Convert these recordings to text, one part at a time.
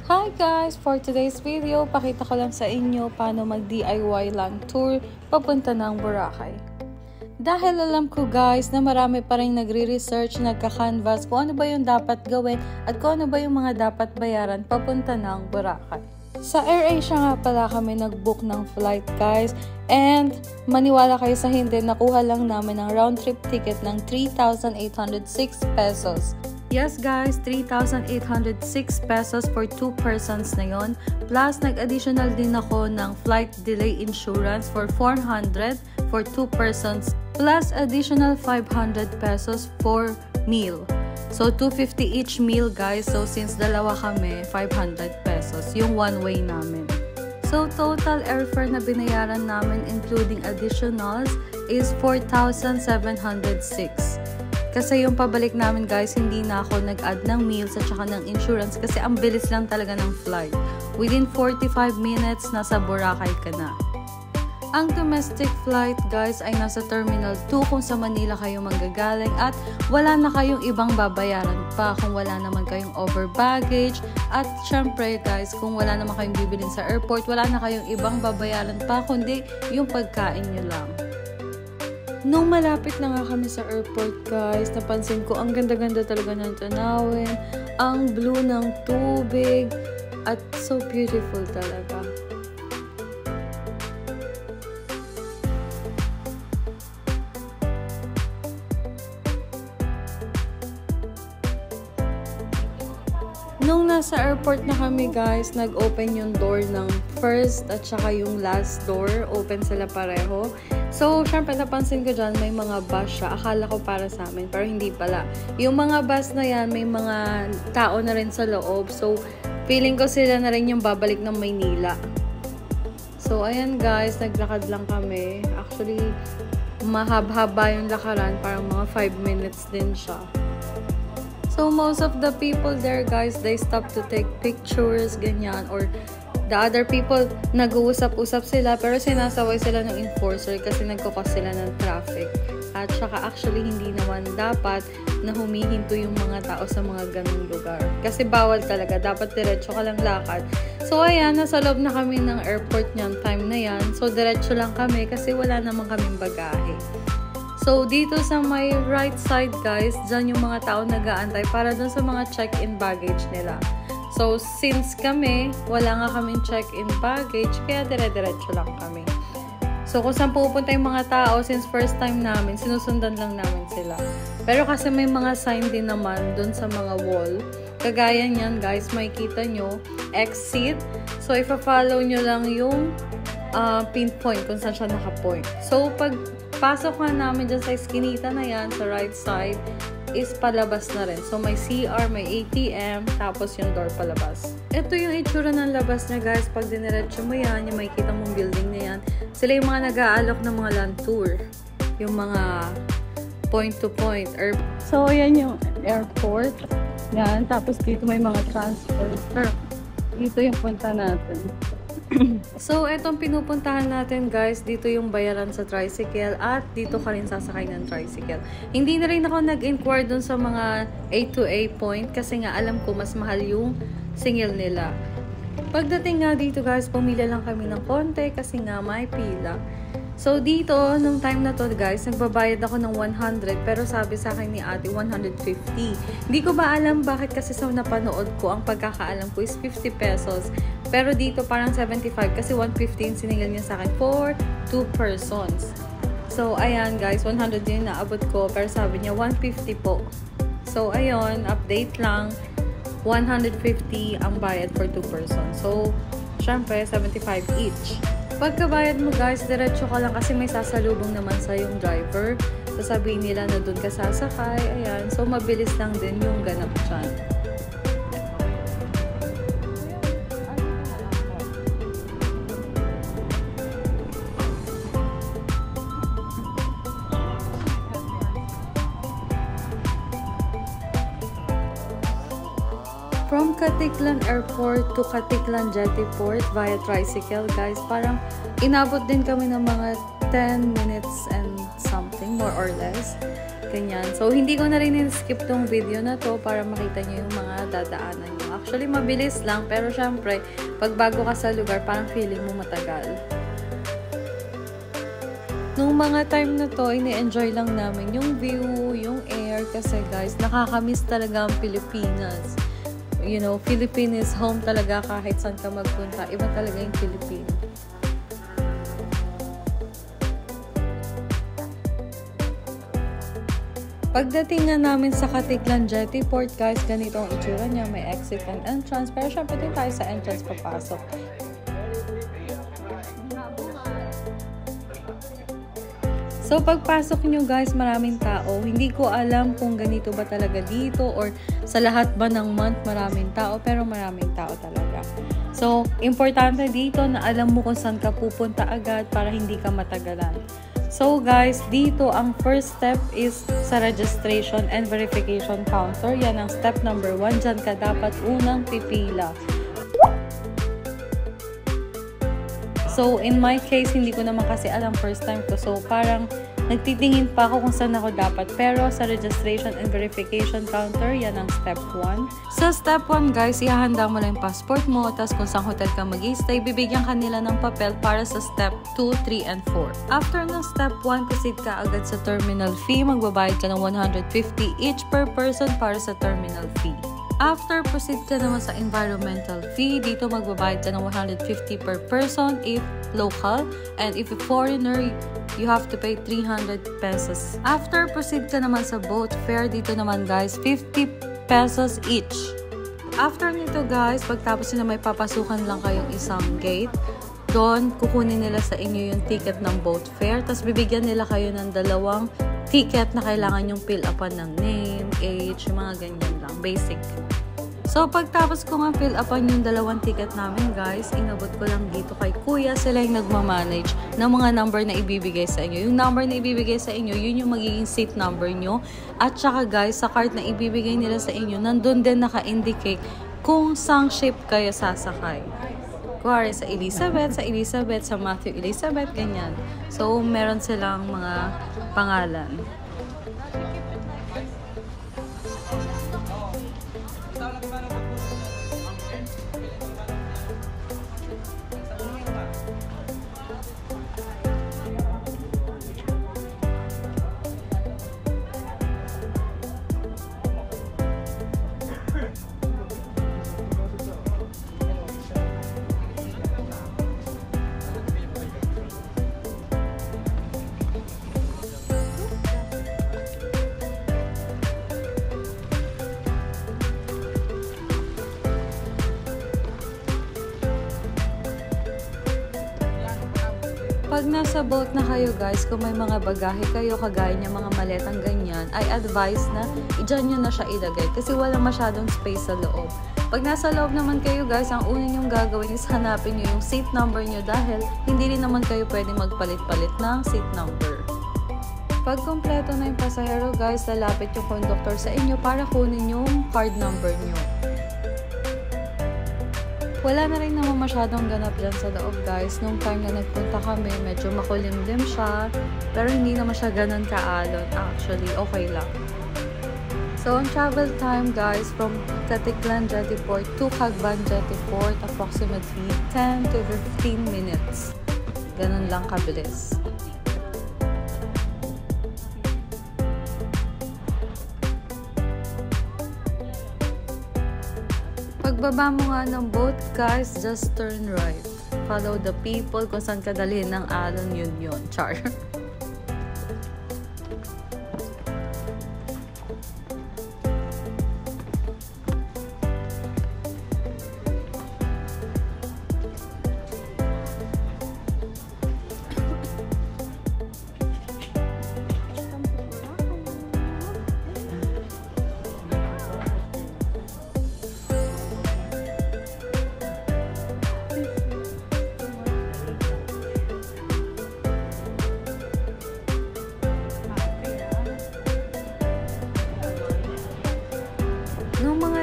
Hi guys! For today's video, pakita ko lang sa inyo paano mag-DIY land tour papunta ng Boracay. Dahil alam ko guys na marami pa rin nagre-research, nagka-canvas kung ano ba yung dapat gawin at kung ano ba yung mga dapat bayaran papunta ng Boracay. Sa AirAsia nga pala kami nag-book ng flight guys, and maniwala kayo sa hindi, nakuha lang namin ang round trip ticket ng 3,806 pesos. Yes guys, 3,806 pesos for 2 persons na yon. Plus, nag-additional din ako ng flight delay insurance for 400 for 2 persons. Plus, additional 500 pesos for meal. So, 250 each meal guys. So, since dalawa kami, 500 pesos. Yung one way namin. So, total airfare na binayaran namin including additionals is 4,706. Kasi yung pabalik namin guys, hindi na ako nag-add ng meals at saka ng insurance kasi ang bilis lang talaga ng flight. Within 45 minutes, nasa Boracay ka na. Ang domestic flight guys ay nasa Terminal 2 kung sa Manila kayo manggagaling at wala na kayong ibang babayaran pa kung wala naman kayong over baggage. At syempre guys, kung wala naman kayong bibilin sa airport, wala na kayong ibang babayaran pa kundi yung pagkain nyo lang. Nung malapit na nga kami sa airport guys, napansin ko ang ganda-ganda talaga ng tanawin, ang blue ng tubig, at so beautiful talaga. Nung nasa airport na kami guys, nag-open yung door ng first at saka yung last door, open sila pareho. So, syempre napansin ko dyan, may mga bus siya. Akala ko para sa amin, pero hindi pala. Yung mga bus na yan, may mga tao na rin sa loob. So, feeling ko sila na rin yung babalik ng Maynila. So, ayan guys, naglakad lang kami. Actually, mahaba yung lakaran, parang mga 5 minutes din siya. So, most of the people there guys, they stop to take pictures, ganyan, or the other people, nag-uusap-usap sila pero sinasaway sila ng enforcer kasi nagkukos sila ng traffic. At saka actually hindi naman dapat na humihinto yung mga tao sa mga ganung lugar. Kasi bawal talaga, dapat diretso ka lang lakad. So ayan, nasa loob na kami ng airport niyan time na yan. So diretso lang kami kasi wala naman kaming bagahe. So dito sa my right side guys, dyan yung mga tao nag-aantay para dun sa mga check-in baggage nila. So, since kami, wala nga kaming check-in baggage, kaya dire-diretso lang kami. So, kung saan pupunta yung mga tao, since first time namin, sinusundan lang namin sila. Pero kasi may mga sign din naman dun sa mga wall. Kagaya niyan, guys, makikita nyo, exit. So, ipa-follow nyo lang yung pinpoint kung saan siya naka-point. So, pag pasok nga namin dyan sa eskinita na yan, sa right side, is palabas na rin. So, may CR, may ATM, tapos yung door palabas. Ito yung itsura ng labas niya guys. Pag diniretso mo yan, yung makikita mong building na yan, sila yung mga nag-aalok ng mga land tour. Yung mga point to point. So, yan yung airport. Yan. Tapos dito may mga transfer. Dito yung punta natin. So, etong pinupuntahan natin guys, dito yung bayaran sa tricycle at dito ka rin sasakay ng tricycle. Hindi na rin ako nag-inquire dun sa mga A to A point kasi nga alam ko mas mahal yung singil nila. Pagdating nga dito guys, pumila lang kami ng konti kasi nga may pila. So, dito, nung time na to guys, nagbabayad ako ng 100 pero sabi sa akin ni ate 150. Hindi ko ba alam bakit kasi sa napanood ko, ang pagkakaalam ko is 50 pesos. Pero dito parang 75 kasi 115 siningil niya sa akin for 2 persons. So, ayan guys, 100 din naabot ko pero sabi niya 150 po. So, ayun, update lang. 150 ang bayad for 2 persons. So, syempre, 75 each. Pagkabayad mo guys, diretso ka lang kasi may sasalubong naman sa yung driver. Sasabihin nila na doon ka sasakay. Ayan. So, mabilis lang din yung ganap dyan. From Caticlan Airport to Caticlan Jetty Port via tricycle, guys, parang inabot din kami ng mga 10 minutes and something, more or less. Ganyan. So, hindi ko na rin skip tong video na to para makita nyo yung mga dadaanan nyo. Actually, mabilis lang, pero syempre, pag bago ka sa lugar, parang feeling mo matagal. Nung mga time na to, ini-enjoy lang namin yung view, yung air, kasi guys, nakakamiss talaga ang Pilipinas. You know, Philippines is home talaga kahit saan ka magpunta. Iba talaga yung Philippines. Pagdating na namin sa Katiklan Jettyport, guys, ganito ang itsura niya. May exit and entrance. Pero syempre din tayo sa entrance papasok. So, pagpasok nyo guys, maraming tao. Hindi ko alam kung ganito ba talaga dito or sa lahat ba ng month maraming tao, pero maraming tao talaga. So, importante dito na alam mo kung saan ka pupunta agad para hindi ka matagalan. So guys, dito ang first step is sa registration and verification counter. Yan ang step number 1. Diyan ka dapat unang pipila. So, in my case, hindi ko naman kasi alam first time ko. So, parang nagtitingin pa ako kung saan ako dapat. Pero sa registration and verification counter, yan ang step 1. Sa step 1, guys, ihahanda mo lang yung passport mo. Tapos kung saan hotel ka mag-stay, bibigyan ka nila ng papel para sa step 2, 3, and 4. After ng step 1, proceed ka agad sa terminal fee. Magbabayad ka ng 150 each per person para sa terminal fee. After, proceed ka naman sa environmental fee. Dito magbabayad ka ng 150 per person if local. And if a foreigner, you have to pay 300 pesos. After, proceed ka naman sa boat fare. Dito naman guys, 50 pesos each. After nito guys, pagtapos na may papasukan lang kayong isang gate, doon kukunin nila sa inyo yung ticket ng boat fare. Tapos bibigyan nila kayo ng 2 ticket na kailangan yung fill upan ng name, age, mga ganyan lang. Basic. So, pagtapos ko nga fill upan yung 2 ticket namin, guys, inabot ko lang dito kay Kuya. Sila yung nagmamanage ng mga number na ibibigay sa inyo. Yung number na ibibigay sa inyo, yun yung magiging seat number nyo. At saka, guys, sa card na ibibigay nila sa inyo, nandun din naka-indicate kung sang ship kayo sasakay. Kuwari sa Elizabeth, sa Matthew Elizabeth, ganyan. So, meron silang mga pangalan. Pag nasa boat na kayo guys, kung may mga bagahe kayo, kagaya niya mga maletang ganyan, I advise na dyan nyo na siya ilagay kasi wala masyadong space sa loob. Pag nasa loob naman kayo guys, ang una nyong gagawin is hanapin nyo yung seat number nyo dahil hindi rin naman kayo pwede magpalit-palit ng seat number. Pag kompleto na yung pasahero guys, lalapit yung conductor sa inyo para kunin yung card number nyo. Wala na rin naman masyadong ganap dyan sa loob guys. Nung time na nagpunta kami, medyo makulimlim siya. Pero hindi naman siya ganun kaalon. Actually, okay lang. So, ang travel time guys, from Katiklan Jettyport to Cagban Jettyport, approximately 10 to 15 minutes. Ganun lang kabilis. Pagbaba mo nga ng boat, guys, just turn right. Follow the people, kung saan ka dalhin ng alon, yun. Char.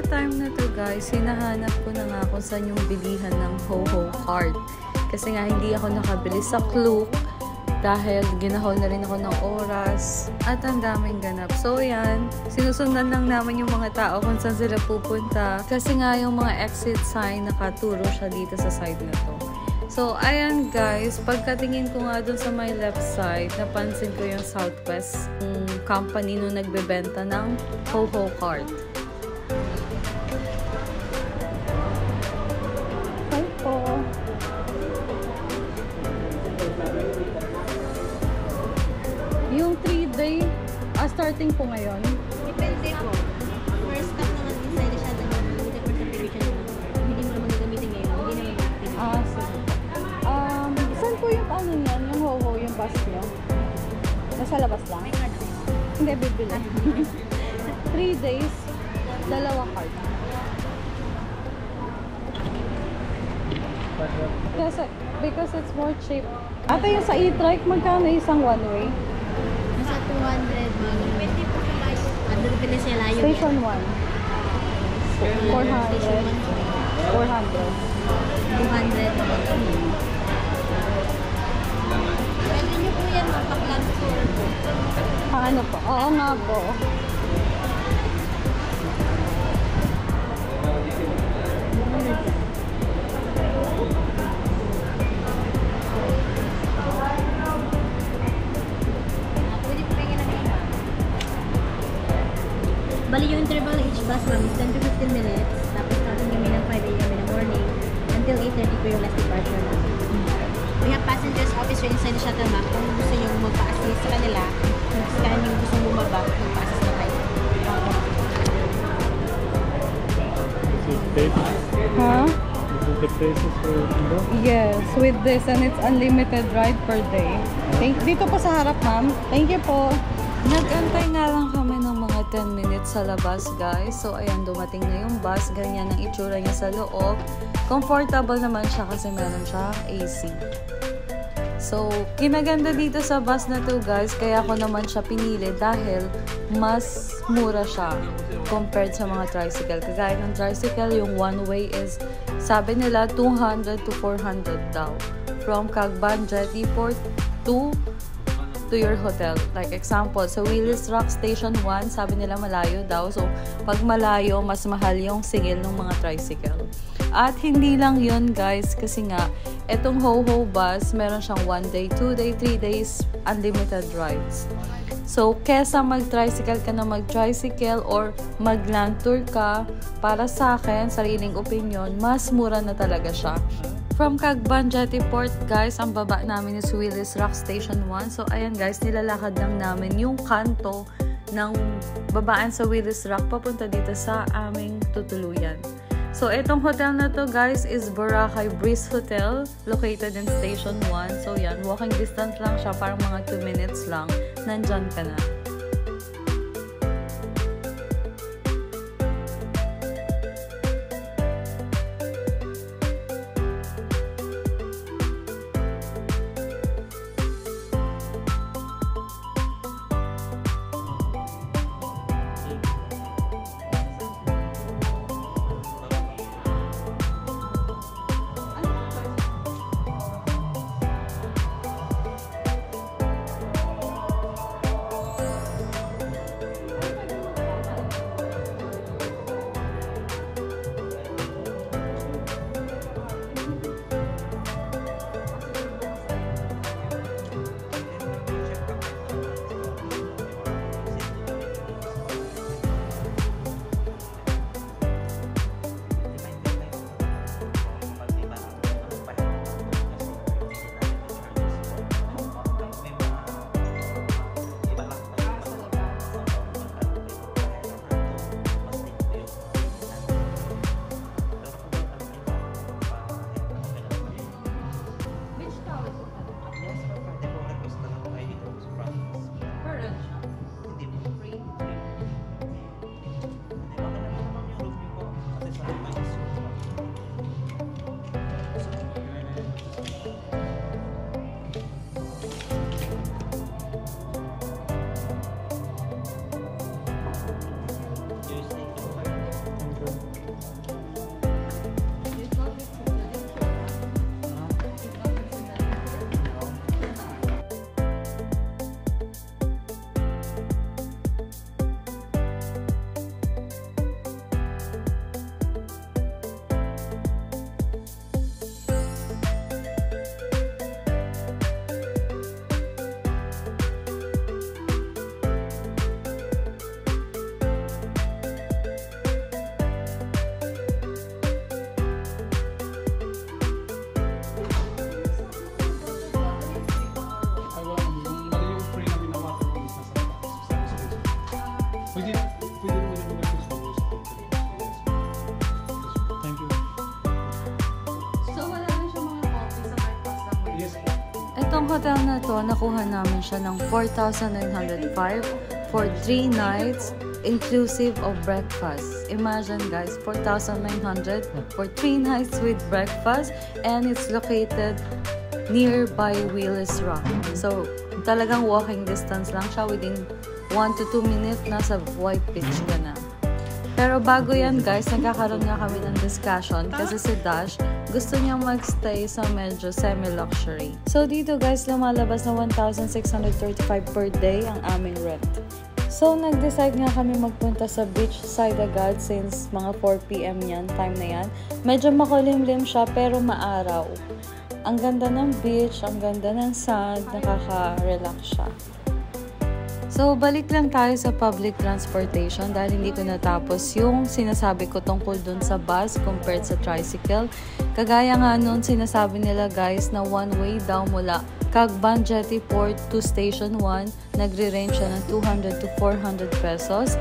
Time na to guys, hinahanap ko na nga kung saan yung bilihan ng Ho-Ho card. Kasi nga hindi ako nakabili sa Klook. dahil ginahol na rin ako ng oras at ang daming ganap. So yan, sinusundan lang namin yung mga tao kung saan sila pupunta kasi nga yung mga exit sign nakaturo siya dito sa side na to. So ayan guys, pagkatingin ko nga dun sa my left side, napansin ko yung Southwest company nung nagbebenta ng Ho-Ho card. Hi po! Yung 3-day, starting po ngayon? Depende po. First stop naman inside siya na gamitin for subdivision. Hindi mo naman gagamitin ngayon. Hindi naman active. Sige. Saan po yung ano niyan? Yung Ho-Ho, yung bus niyo? Nasa labas lang? May card din. Hindi, bibili. 3 days, 2 card. Kasi, because it's more cheap. Ate, yung sa e-trike, magkano isang one way? Nasa 200 mga. Depende po sa layo. Ano depende sa layo. Station 1. 400. Station 400. 1. 200 mga. Pwede niyo po yan mapaklan tour po. Ano po? Oo nga po. Pwede po kayo ng iba. Bali yung interval each bus ma'am is 10 to 15 minutes. Tapos starting kami ng 5 a.m. in the morning until 8:30 po yung last departure namin. We have passengers officer inside the shuttle ma'am. Kung gusto nyo magpa-assist sa kanila, kung saan yung gusto bumaba, magpa-assist na kayo. Huh? This is the places for Indo? Yes, with this and it's unlimited ride per day. Dito po sa harap, ma'am. Thank you po. Nag-antay nga lang kami ng mga 10 minutes sa labas, guys. So, ayan, dumating na yung bus. Ganyan ang itsura niya sa loob. Comfortable naman siya kasi meron siya AC. So, kinaganda dito sa bus na to, guys. Kaya ako naman siya pinili dahil mas mura siya compared sa mga tricycle. Kagaya ng tricycle, yung one way is, sabi nila, 200 to 400 daw. From Cagban Jetty Port to your hotel. Like example, sa Willis Rock Station 1, sabi nila malayo daw. So, pag malayo, mas mahal yung singil ng mga tricycle. At hindi lang yun, guys, kasi nga, etong Ho-Ho bus, meron siyang 1 day, 2 day, 3 days, unlimited rides. So, kesa mag-tricycle ka na mag-tricycle or mag-land tour ka, para sa akin, sariling opinion, mas mura na talaga siya. From Cagban Jetty Port, guys, ang baba namin is Willis Rock Station 1. So, ayan guys, nilalakad lang namin yung kanto ng babaan sa Willis Rock papunta dito sa aming tutuluyan. So, itong hotel na to, guys, is Boracay Breeze Hotel, located in Station 1. So, yan, walking distance lang siya, parang mga 2 minutes lang, nandyan ka na. Itong hotel na to, nakuha namin siya ng 4,905 for 3 nights, inclusive of breakfast. Imagine guys, 4,900 for 3 nights with breakfast, and it's located nearby Willis Rock. So, talagang walking distance lang siya. Within 1 to 2 minutes, nasa White Beach ka na. Pero bago yan guys, nagkakaroon nga kami ng discussion kasi si Dash gusto niya magstay sa medyo semi-luxury. So dito guys, lumalabas na 1,635 per day ang aming rent. So nag-decide nga kami magpunta sa beach side agad since mga 4 PM yan, time na yan. Medyo makulimlim siya pero maaraw. Ang ganda ng beach, ang ganda ng sand, nakaka-relax siya. So, balik lang tayo sa public transportation dahil hindi ko natapos yung sinasabi ko tungkol dun sa bus compared sa tricycle. Kagaya nga nun, sinasabi nila guys na one way daw mula Cagban Jetty Port to Station 1, nagre-range siya ng 200 to 400 pesos.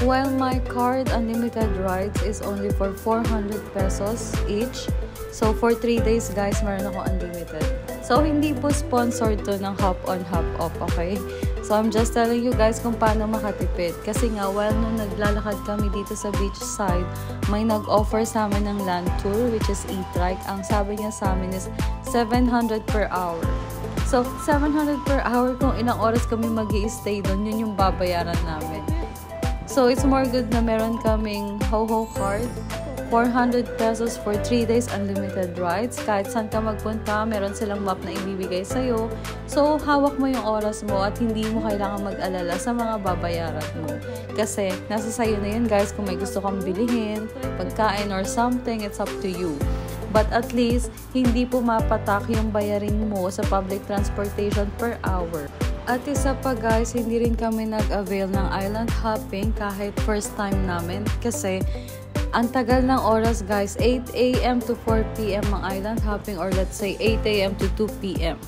While my card unlimited rides is only for 400 pesos each. So, for 3 days guys, meron ako unlimited. So, hindi po sponsored to ng hop on, hop off, okay? So, I'm just telling you guys kung paano makatipid. Kasi nga, while nung naglalakad kami dito sa beach side, may nag-offer sa amin ng land tour, which is e-trike. Ang sabi niya sa amin is 700 per hour. So, 700 per hour, kung ilang oras kami mag-i-stay doon, yun yung babayaran namin. So, it's more good na meron kaming HoHo card. 400 pesos for 3 days unlimited rides. Kahit saan ka magpunta, meron silang map na ibibigay sa'yo. So, hawak mo yung oras mo at hindi mo kailangan mag-alala sa mga babayaran mo. Kasi, nasa sa'yo na yun guys kung may gusto kang bilihin, pagkain or something, it's up to you. But at least, hindi pumapatak yung bayarin mo sa public transportation per hour. At isa pa guys, hindi rin kami nag-avail ng island hopping kahit first time namin kasi ang tagal ng oras guys, 8 AM to 4 PM ang island hopping or let's say 8 AM to 2 PM.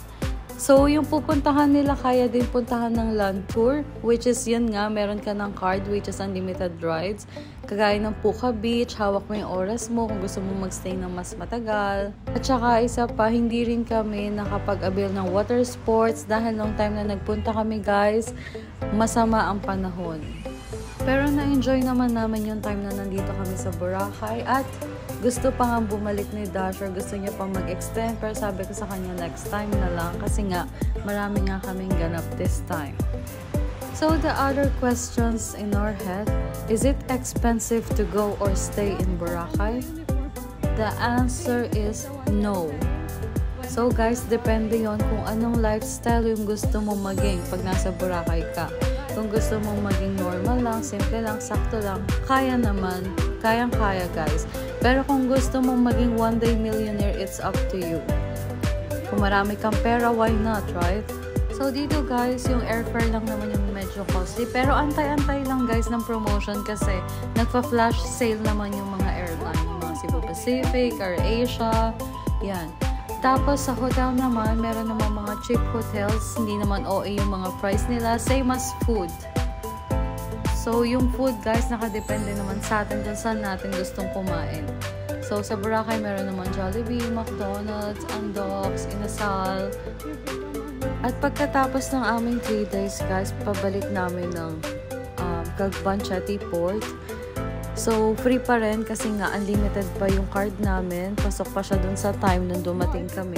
So, yung pupuntahan nila kaya din puntahan ng land tour, which is yun nga, meron ka ng card which is unlimited rides. Kagaya ng Puka Beach, hawak mo yung oras mo kung gusto mo magstay ng mas matagal. At saka isa pa, hindi rin kami nakapag-avail ng water sports dahil nung time na nagpunta kami guys, masama ang panahon. Pero na-enjoy naman namin yung time na nandito kami sa Boracay at gusto pa nga bumalik ni Dash or gusto niya pa mag-extend pero sabi ko sa kanya next time na lang kasi nga marami nga kaming ganap this time. So the other questions in our head, is it expensive to go or stay in Boracay? The answer is no. So guys, depende yon kung anong lifestyle yung gusto mo maging pag nasa Boracay ka. Kung gusto mong maging normal lang, simple lang, sakto lang, kaya naman, kayang-kaya guys. Pero kung gusto mong maging one day millionaire, it's up to you. Kung marami kang pera, why not, right? So dito guys, yung airfare lang naman yung medyo costly. Pero antay-antay lang guys ng promotion kasi nagpa-flash sale naman yung mga airline. Yung mga Cebu Pacific, AirAsia, yan. Tapos sa hotel naman, meron naman mga cheap hotels. Hindi naman OA yung mga price nila. Same as food. So yung food guys, nakadepende naman sa atin kung saan natin gustong kumain. So sa Boracay, meron naman Jollibee, McDonald's, Andox, Inasal. At pagkatapos ng aming 3 days guys, pabalik namin ng Cagban Jetty Port. So, free pa rin kasi nga unlimited pa yung card namin. Pasok pa siya dun sa time nung dumating kami.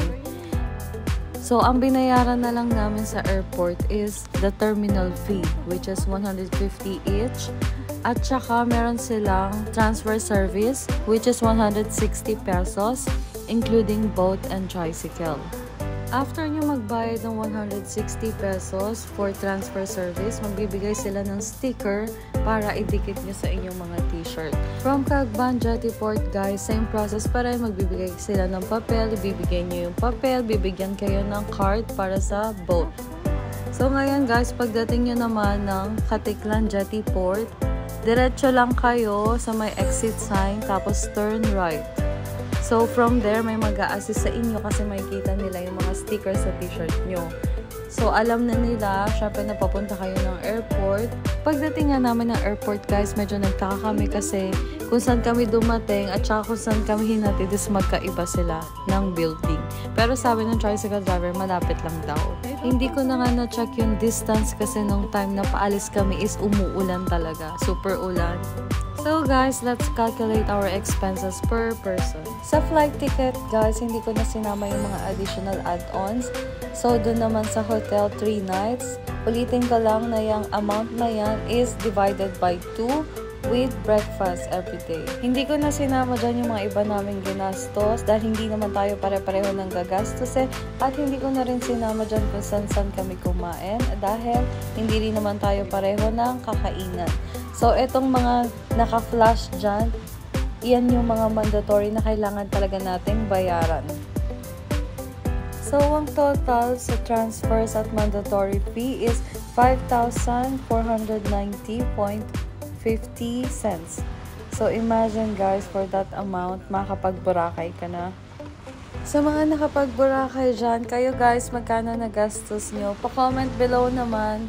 So, ang binayaran na lang namin sa airport is the terminal fee, which is 150 each. At saka, meron silang transfer service, which is 160 pesos, including boat and tricycle. After nyo magbayad ng 160 pesos for transfer service, magbibigay sila ng sticker para idikit nyo sa inyong mga t-shirt. From Cagban Jetty Port guys, same process pa rin. Magbibigay sila ng papel, ibibigay nyo yung papel, bibigyan kayo ng card para sa boat. So ngayon guys, pagdating nyo naman ng Caticlan Jetty Port, diretso lang kayo sa may exit sign, tapos turn right. So, from there, may mag-a-assist sa inyo kasi makikita nila yung mga stickers sa t-shirt nyo. So, alam na nila, syempre napapunta kayo ng airport. Pagdating nga namin ng airport, guys, medyo nagtaka kami kasi kung saan kami dumating at saka kung saan kami hinatid is magkaiba sila ng building. Pero sabi ng tricycle driver, malapit lang daw. Hindi ko na nga na-check yung distance kasi nung time na paalis kami is umuulan talaga. Super ulan. So guys, let's calculate our expenses per person. Sa flight ticket, guys, hindi ko na sinama yung mga additional add-ons. So, dun naman sa hotel, 3 nights. Ulitin ko lang na yung amount na yan is divided by 2 with breakfast every day. Hindi ko na sinama dyan yung mga iba naming ginastos dahil hindi naman tayo pare-pareho ng gagastos at hindi ko na rin sinama dyan kung saan kami kumain dahil hindi rin naman tayo pareho ng kakainan. So, etong mga naka-flash dyan, yan yung mga mandatory na kailangan talaga nating bayaran. So, ang total sa transfers at mandatory fee is 5,490.50 cents. So, imagine guys, for that amount, makakapag-Boracay ka na. Sa mga nakapag-Boracay dyan, kayo guys, magkano nagastos nyo? Pa-comment below naman.